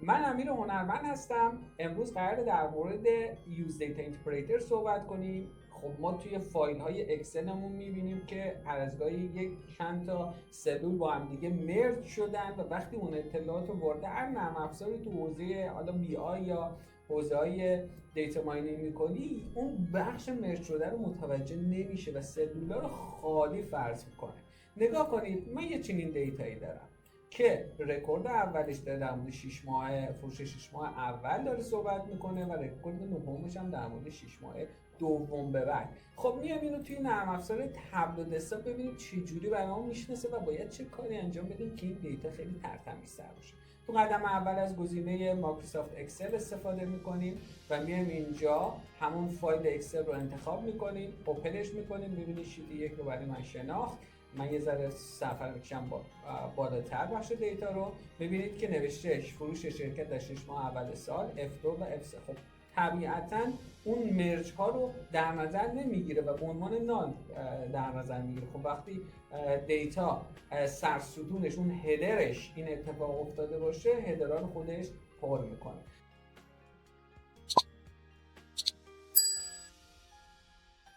من امیر هنرمند هستم. امروز قراره در مورد یوز دیتا اینتگریتور صحبت کنیم. خب ما توی فایل های اکسلمون میبینیم که هر از گاهی یک چند تا سلول با هم دیگه مرج شدن و وقتی اون اطلاعات رو وارد هر نرم افزاری تو حوزه حالا بی آی یا حوزه های دیتا ماینینگ میکنی، اون بخش مرج شده رو متوجه نمیشه و سلولا رو خالی فرض میکنه. نگاه کنید، من یه چنین دیتایی دارم که رکورد اولش داره در مورد 6 ماه فروش 6 ماه اول داره صحبت میکنه و رکورد نهمش هم در مورد 6 ماه دوم به بعد. خب میام اینو توی نرم افزار تبلو دسکتاپ ببینیم چه جوری برامون میشناسه و باید چه کاری انجام بدیم که این دیتا خیلی ترتمیزتر باشه. تو قدم اول از گزینه مایکروسافت اکسل استفاده میکنیم و میایم اینجا همون فایل اکسل رو انتخاب میکنیم، اوپنش میکنیم، میبینید شیت 1 رو برای من شناخت. من یه ذره سفر میکشم بالاتر بخش دیتا رو، ببینید که نوشتهش فروش شرکت در 6 ماه اول سال F2 و F3. خب طبیعتا اون مرج ها رو در نظر نمیگیره و به عنوان نال در نظر میگیره. خب وقتی دیتا سرستونش اون هدرش این اتفاق افتاده باشه، هدرها رو خودش پر میکنه.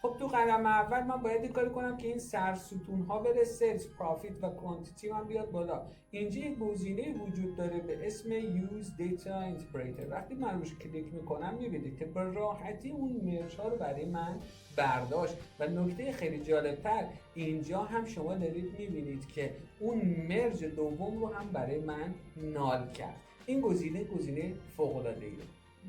خب تو قدم اول من باید این کاری کنم که این سرستون ها بره سیلز، پروفیت و کوانتیتی من بیاد بالا. اینجا یک گزینه وجود داره به اسم یوز دیتا اینتگریتور. وقتی من روش کلیک میکنم میبینید که به راحتی اون مرج ها رو برای من برداشت و نکته خیلی جالبتر اینجا هم شما دارید میبینید که اون مرج دوم رو هم برای من نال کرد. این گزینه فوق العاده ایه.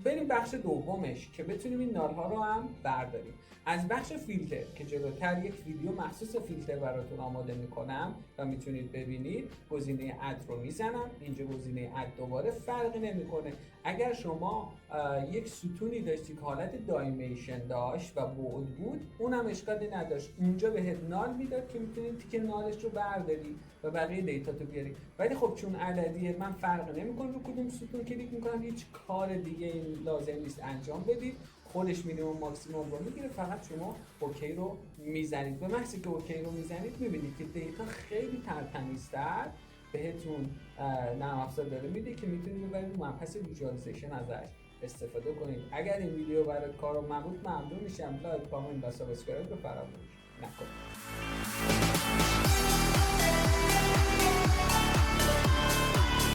بریم بخش دومش که بتونیم این نال ها رو هم برداریم. از بخش فیلتر که جلوتر یک ویدیو مخصوص فیلتر براتون آماده میکنم و میتونید ببینید، گزینه اد رو میزنم. اینجا گزینه اد دوباره فرقی نمیکنه. اگر شما یک ستونی داشتی که حالت دایمیشن داشت و بعد بود، اونم اشکالی نداشت، اونجا بهت نال میداد که میتونید تیک نالش رو برداری و بقیه دیتا تو بیاری. ولی خب چون عددیه من فرق نمیکنه رو کدوم ستون کلیک میکنم، هیچ کار دیگه لازم نیست انجام بدید، خودش مینیمم ماکسیمم رو میگیره. فقط شما اوکی رو میزنید. به محضی که اوکی رو میزنید میبینید که دیتا خیلی ترتمیزتر بهتون نرم افزار داره میده که میتونید ببرید مبحث ویژوالایزیشن ازش استفاده کنید. اگر این ویدیو برای کار مربوط ممنون میشم لایک، کامنت و سابسکرایب رو فراموش نکنید.